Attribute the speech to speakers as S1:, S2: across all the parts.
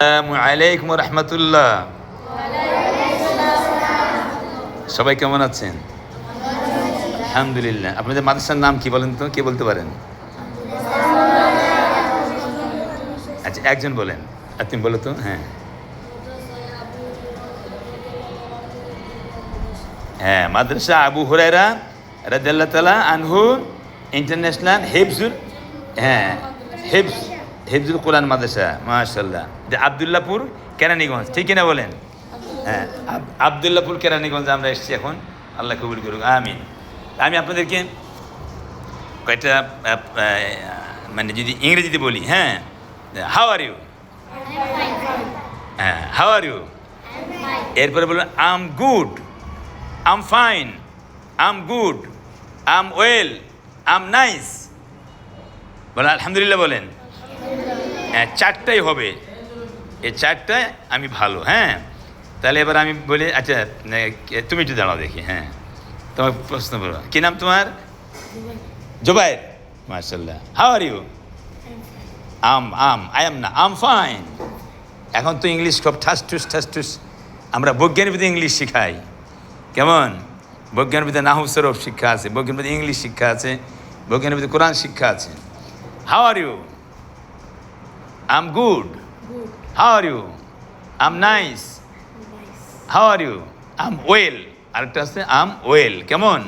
S1: আসসালামু আলাইকুম রহমতুল্লাহ। সবাই কেমন আছেন? আলহামদুলিল্লাহ। আপনাদের মাদ্রাসার নাম কি বলেন তো? কে বলতে পারেন? আচ্ছা, একজন বলেন। আর তুমি বলো তো। হ্যাঁ হ্যাঁ, মাদ্রাসা আবু হুরায়রা রাদিয়াল্লাহু তাআলা আনহু ইন্টারন্যাশনাল হেফজুল, হ্যাঁ, হেফজুল কোরআন মাদ্রাসা, মাশাআল্লাহ। যে আবদুল্লাহপুর, কেরানীগঞ্জ, ঠিক কিনা বলেন? হ্যাঁ, আবদুল্লাহপুর কেরানীগঞ্জে আমরা এসেছি এখন। আল্লাহ কবুল করুক, আমিন। আমি আপনাদেরকে কয়েকটা মানে যদি ইংরেজিতে বলি, হ্যাঁ, হাউ আর ইউ, হ্যাঁ, হাউ আর ইউ, এরপরে বলবেন I am good, I am fine, I am good, I am well, I am nice. বলেন আলহামদুলিল্লাহ বলেন। হ্যাঁ, চারটাই হবে, এই চারটায় আমি ভালো। হ্যাঁ, তাহলে এবার আমি বলি, আচ্ছা তুমি একটু দাঁড়াও দেখি। হ্যাঁ, তোমার প্রশ্ন বলো, কী নাম তোমার? জুবাইর, মাশাআল্লাহ। How are you? I am না, আই এম ফাইন। এখন তো ইংলিশ সব ঠাস আমরা বৈজ্ঞানিক ইংলিশ শিখাই, কেমন? বৈজ্ঞানিক নাহু সরফ শিক্ষা আছে, বৈজ্ঞানিক ইংলিশ শিক্ষা আছে, বৈজ্ঞানিক কোরআন শিক্ষা আছে। How are you? I am good. How are you? I am nice. How are you? I am well. আরেকটা আছে আই এম ওয়েল, কেমন?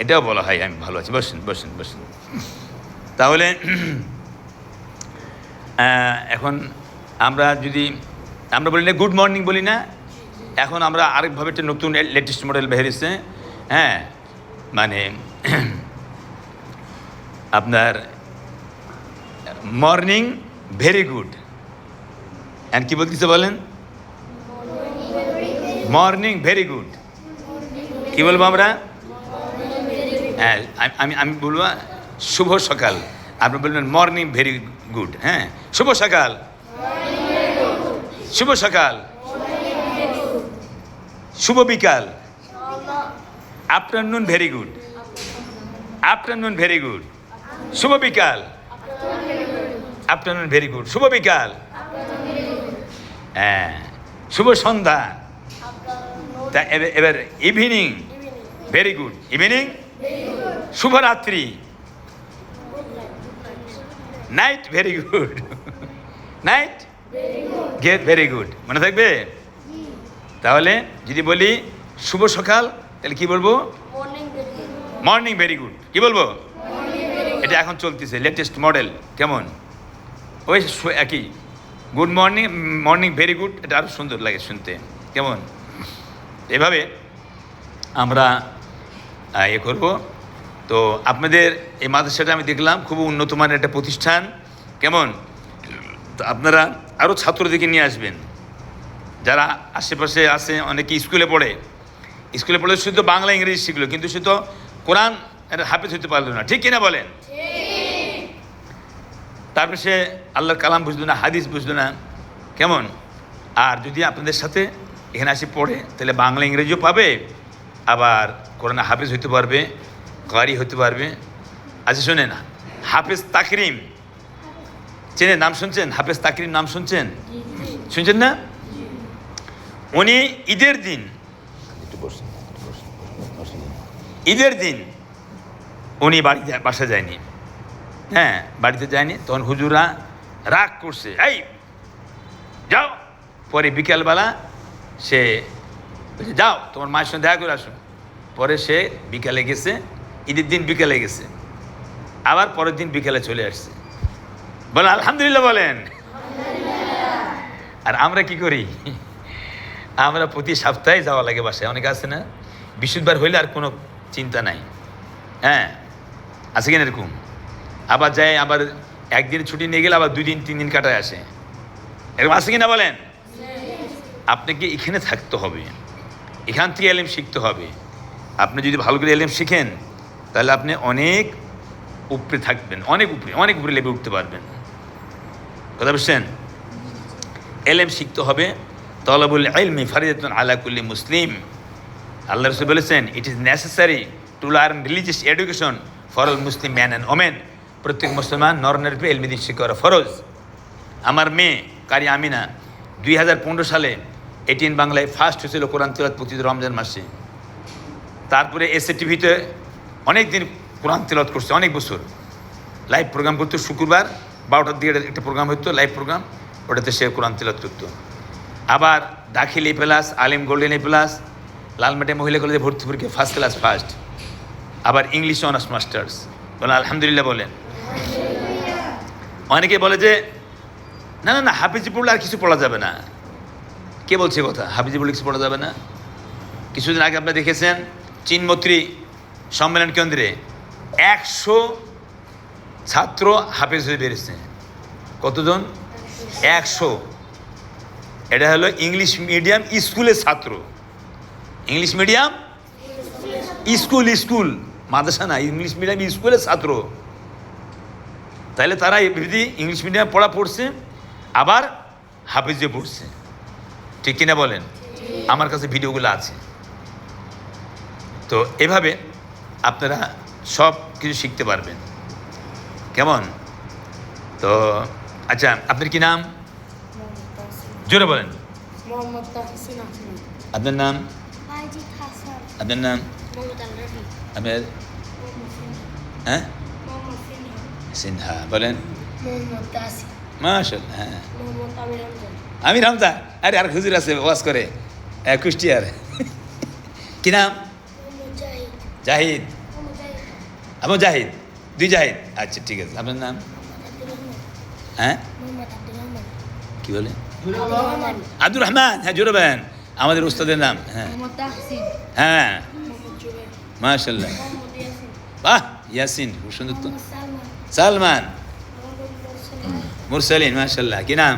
S1: এটাও বলা হয় আমি ভালো আছি। বসেন বসেন বসেন। তাহলে এখন আমরা বলি না গুড মর্নিং বলি না, এখন আমরা আরেকভাবে একটা নতুন লেটেস্ট মডেল বেরিয়েছে। হ্যাঁ, মানে আপনার মর্নিং ভেরি গুড। অ্যান্ড কী বলতেছে বলেন? Morning very good. কী বলবো আমরা? হ্যাঁ, আমি বলবো শুভ সকাল, আপনি বলবেন মর্নিং ভেরি গুড। হ্যাঁ, শুভ সকাল, শুভ সকাল, শুভ বিকাল, afternoon very good, afternoon very good, শুভ বিকাল, আফটারনুন ভেরি গুড, শুভ বিকাল, হ্যাঁ, শুভ সন্ধ্যা। তা এবার ইভিনিং ভেরি গুড, ইভিনিং, শুভরাত্রি, night very good, night get very good. মনে থাকবে? তাহলে যদি বলি শুভ সকাল, তাহলে কি বলবো? Morning very good. কি বলবো? এটা এখন চলতেছে লেটেস্ট মডেল, কেমন? ওই একই good morning, morning very good, এটা আরও সুন্দর লাগে শুনতে, কেমন? এভাবে আমরা করব। তো আপনাদের এই মাদ্রাসাটা আমি দেখলাম খুব উন্নত মানের একটা প্রতিষ্ঠান, কেমন? তো আপনারা আরও ছাত্রদেরকে নিয়ে আসবেন যারা আশেপাশে আছে। অনেকে স্কুলে পড়ে শুধু বাংলা ইংরেজি শিখলো, কিন্তু শুধু কোরআন হাফেজ হতে পারলো না, ঠিক কিনা বলেন? তারপরে সে আল্লাহর কালাম বুঝলো না, হাদিস বুঝলো না, কেমন? আর যদি আপনাদের সাথে এখানে আসে পড়ে, তাহলে বাংলা ইংরেজিও পাবে, আবার কোরআন হাফেজ হতে পারবে, কারি হতে পারবে। আচ্ছা শোনেন, হাফেজ তাকরিম চেনে? নাম শুনছেন? হাফেজ তাকরিম নাম শুনছেন? শুনছেন না? উনি ঈদের দিন উনি বাসা যায়নি। হ্যাঁ, বাড়িতে যায়নি। তখন হুজুরা রাগ করছে, এই যাও। পরে বিকেলবেলা সে বলছে, যাও তোমার মায়ের সঙ্গে দেখা করে আসো। পরে সে বিকালে গেছে, ঈদের দিন বিকালে গেছে, আবার পরের দিন বিকেলে চলে আসছে। বলেন আলহামদুলিল্লাহ বলেন। আর আমরা কি করি? আমরা প্রতি সপ্তাহে যাওয়া লাগে বাসায়। অনেকে আছে না, বৃহস্পতিবার হইলে আর কোনো চিন্তা নাই। হ্যাঁ, আছে কিনা এরকম? আবার যায়, আবার একদিন ছুটি নিয়ে গেলে আবার 2 দিন 3 দিন কাটায় আসে, এরকম আছে কিনা বলেন? আপনাকে এখানে থাকতে হবে, এখান থেকে এলেম শিখতে হবে। আপনি যদি ভালো করে এলেম শিখেন, তাহলে আপনি অনেক উপরে থাকবেন, অনেক উপরে লেবে উঠতে পারবেন। কথা বুঝছেন? এলেম শিখতে হবে। তলাবুল ইলমি ফারিদাতুন আলা কুল্লি মুসলিম। আল্লাহ রাসূল বলেছেন, it is necessary to learn religious education for all Muslim man and women. প্রত্যেক মুসলমান নর নারীর উপরে এলমি দীক্ষা করা ফরজ। আমার মেয়ে কারি আমিনা 2015 সালে এটিএন বাংলায় ফার্স্ট হয়েছিল কোরআন তেলাওয়াত প্রতি রমজান মাসে। তারপরে এসএ টিভিতে অনেক দিন কোরআন তেলাওয়াত করছে, অনেক বছর লাইভ প্রোগ্রাম করতো। শুক্রবার 12টার দিকে একটা প্রোগ্রাম হতো, লাইভ প্রোগ্রাম, ওটাতে সে কোরআন তেলাওয়াত করতো। আবার দাখিল এ প্লাস, আলিম গোল্ডেন এ প্লাস, লালমাটি মহিলা কলেজে ভর্তি পরীক্ষা ফার্স্ট ক্লাস ফার্স্ট। আবার ইংলিশ অনার্স মাস্টার্স। বলেন আলহামদুলিল্লাহ বলেন। অনেকে বলে যে না না না হাফিজি পড়লে আর কিছু পড়া যাবে না। কে বলছে কথা? হাফিজি পড়লে কিছু পড়া যাবে না? কিছুদিন আগে আপনারা দেখেছেন চীনমৈত্রী সম্মেলন কেন্দ্রে 100 ছাত্র হাফেজ হয়ে বেরিয়েছে। কতজন? 100। এটা হলো ইংলিশ মিডিয়াম স্কুলের ছাত্র। ইংলিশ মিডিয়াম স্কুল মাদ্রাসা না, ইংলিশ মিডিয়াম স্কুলের ছাত্র। তাহলে তারা এমনি ইংলিশ মিডিয়াম পড়ছে, আবার হাফিজে পড়ছে। ঠিক কিনা বলেন? আমার কাছে ভিডিওগুলো আছে। তো এভাবে আপনারা সব কিছু শিখতে পারবেন। কেমন? তো আচ্ছা, আপনার কি নাম? জোরে বলেন। আপনার নাম? আপনার নাম? আপনার? হ্যাঁ, সিনহা। বলেন। মাশাআল্লাহ। হ্যাঁ, আমি রামদা। আরে আর হুজুর আছে ওয়াজ করে কুষ্টিয়ার। কি নাম? জাহিদ। আমার জাহিদ, 2 জাহিদ। আচ্ছা ঠিক আছে। আপনার নাম? হ্যাঁ, কি বলে? আব্দুর রহমান। হ্যাঁ, জোরে বলেন। আমাদের উস্তাদের নাম। হ্যাঁ হ্যাঁ, মাশাআল্লাহ। বাহ, ইয়াসিন, খুব সুন্দর তো। সালমান। মুরসালিন, মাশাআল্লাহ। কি নাম?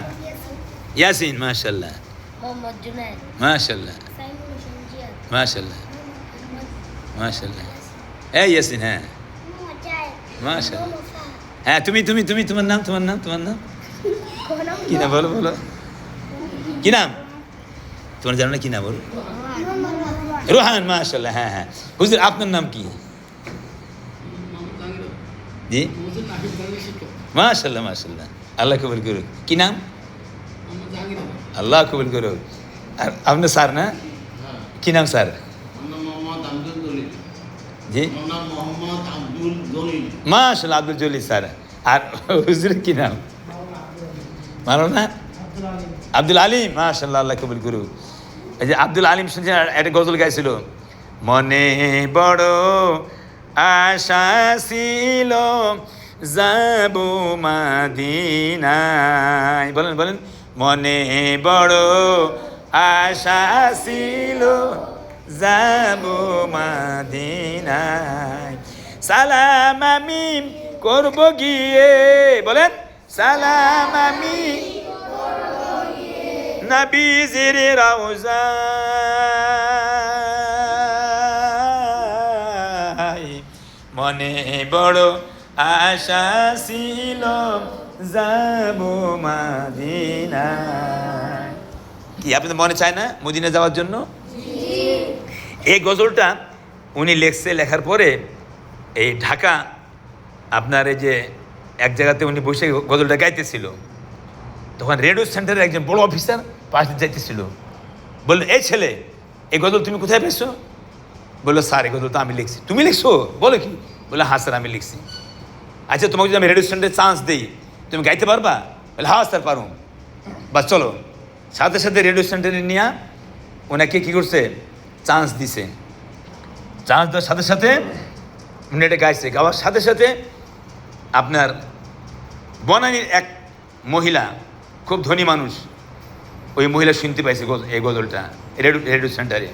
S1: ইয়াসিন, মাশাআল্লাহ। মাশাআল্লাহ মাশাআল্লাহ মাশাআল্লাহ। এই ইয়াসিন। হ্যাঁ, মাশাআল্লাহ। হ্যাঁ, তুমি তোমার নাম কি নাম? বলো কি নাম তোমার? জানো না কি নাম? বলো। রোহান, মাশাআল্লাহ। হ্যাঁ হ্যাঁ, হুজুর আপনার নাম কি? জি, মাশাআল্লাহ মাশাআল্লাহ। আল্লাহ কবুল করুক। কি নাম? আল্লাহ কবুল করুক। আর আপনার স্যার না? কি নাম স্যার? জি, মাশাআল্লাহ, আব্দুল জলিল স্যার। আর হুজুরের কি নাম? মানো না? আব্দুল আলিম, মাশাআল্লাহ, আল্লাহ কবুল করুক। এই যে আব্দুল আলিম শুনছেন, একটা গজল গাইছিল, মনে বড় আশা ছিল যাব মাদিনায়। বলেন। মনে বড় আশা ছিল যাব মাদিনায়, সালাম আমি করব গিয়ে। বলেন, সালাম আমি নবীজির রওজায়, মনে বড় আশা ছিল যাব মদিনায়। কি আপনাদের মনে চায় না মদিনা যাওয়ার জন্য? এই গজলটা উনি লেখার পরে এই ঢাকা আপনার এই যে এক জায়গাতে উনি বসে গজলটা গাইতেছিল, তখন রেডিও সেন্টারের একজন বড় অফিসার পাশে যাইতেছিল। বললো, এই ছেলে, এই গজল তুমি কোথায় পেয়েছো? বললো, স্যার এই গজল তো আমি লিখছি। তুমি লিখছো? বলো কি? বললো, হ্যাঁ স্যার আমি লিখছি। আচ্ছা, তোমাকে যদি আমি রেডিও সেন্টারে চান্স দিই, তুমি গাইতে পারবা? বলে, হ্যাঁ স্যার পারুম। বাস চলো। সাথে সাথে রেডিও সেন্টারে নিয়ে ওনাকে কী করছে, চান্স দিছে। চান্স দেওয়ার সাথে সাথে উনি এটা গাইছে। গাওয়ার সাথে সাথে আপনার বনানীর এক মহিলা, খুব ধনী মানুষ, ওই মহিলা শুনতে পাইছে এই গজলটা রেডিও সেন্টারে।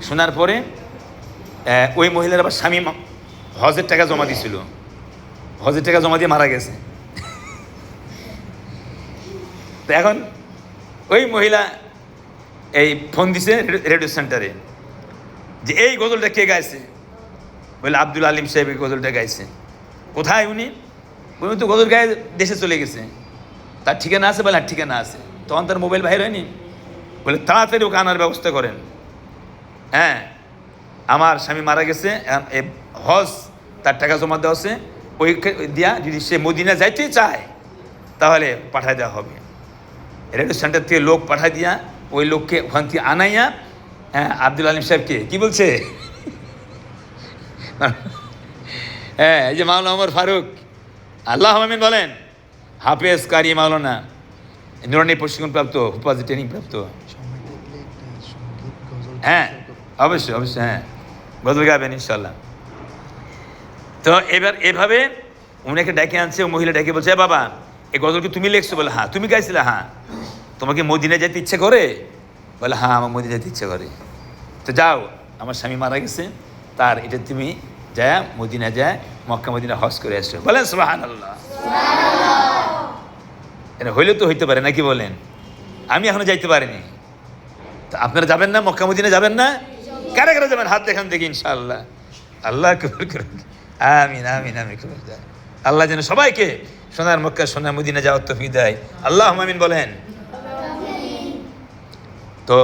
S1: শোনার পরে ওই মহিলার আবার স্বামী হজের টাকা জমা দিয়েছিল, হজের টাকা জমা দিয়ে মারা গেছে। তো এখন ওই মহিলা এই ফোন দিছে রেডিও সেন্টারে যে এই গজলটা কে গাইছে? বলে, আব্দুল আলিম সাহেব এই গজলটা গাইছে। কোথায় উনি? উনি তো গজল গায়ে দেশে চলে গেছে। তার ঠিকানা আছে? বলে, ঠিকানা আছে। তখন তার মোবাইল বাইর হয়নি। বলে, তাড়াতাড়ি ওকে আনার ব্যবস্থা করেন। হ্যাঁ, আমার স্বামী মারা গেছে, হজ তার টাকা জমা দেওয়া আছে, ওই দিয়া যদি সে মদিনা যাইতে চায় তাহলে পাঠায় দেওয়া হবে। রেডিও সেন্টার থেকে লোক পাঠাই দিয়া ওই লোককে ওখান থেকে আনাইয়া, হ্যাঁ, আব্দুল আলিম সাহেবকে কি বলছে, হ্যাঁ, এই যে মাওলানা ওমর ফারুক, আল্লাহ আমিন বলেন, হাফেজ কারি মাওলানা, নুরানি প্রশিক্ষণপ্রাপ্ত, হুফাজি ট্রেনিং প্রাপ্ত। হ্যাঁ, অবশ্যই অবশ্যই, হ্যাঁ, গজল গাবেন ইনশাল্লাহ। তো এবার এভাবে উনাকে ডেকে আনছে, ও মহিলা ডেকে বলছে, বাবা এই গজল কি তুমি লিখছো? বলে হ্যাঁ। তুমি গাইছিলে? হ্যাঁ। তোমাকে মদিনা যেতে ইচ্ছে করে? বলে হ্যাঁ, আমার মদিনা যেতে ইচ্ছে করে। তো যাও, আমার স্বামী মারা গেছে, তার এটা তুমি যায় মদিনা যায় মক্কা মদিনা হজ করে আসছো। বলেন সুবহানাল্লাহ। এটা হইলে তো হইতে পারে নাকি বলেন? আমি এখনো যাইতে পারিনি, তা আপনারা যাবেন না? মক্কা মদিনা যাবেন না? কারা কারা যাবেন? হাত দেখান দেখি ইনশাআল্লাহ। আল্লাহ কবুল করুন। আমিন আমিন আমিন। কবুল দেয় আল্লাহ, যেন সবাইকে সোনার মক্কা সোনার মদিনা যাওয়ার তৌফিক দেয়। আল্লাহ আমিন বলেন। তো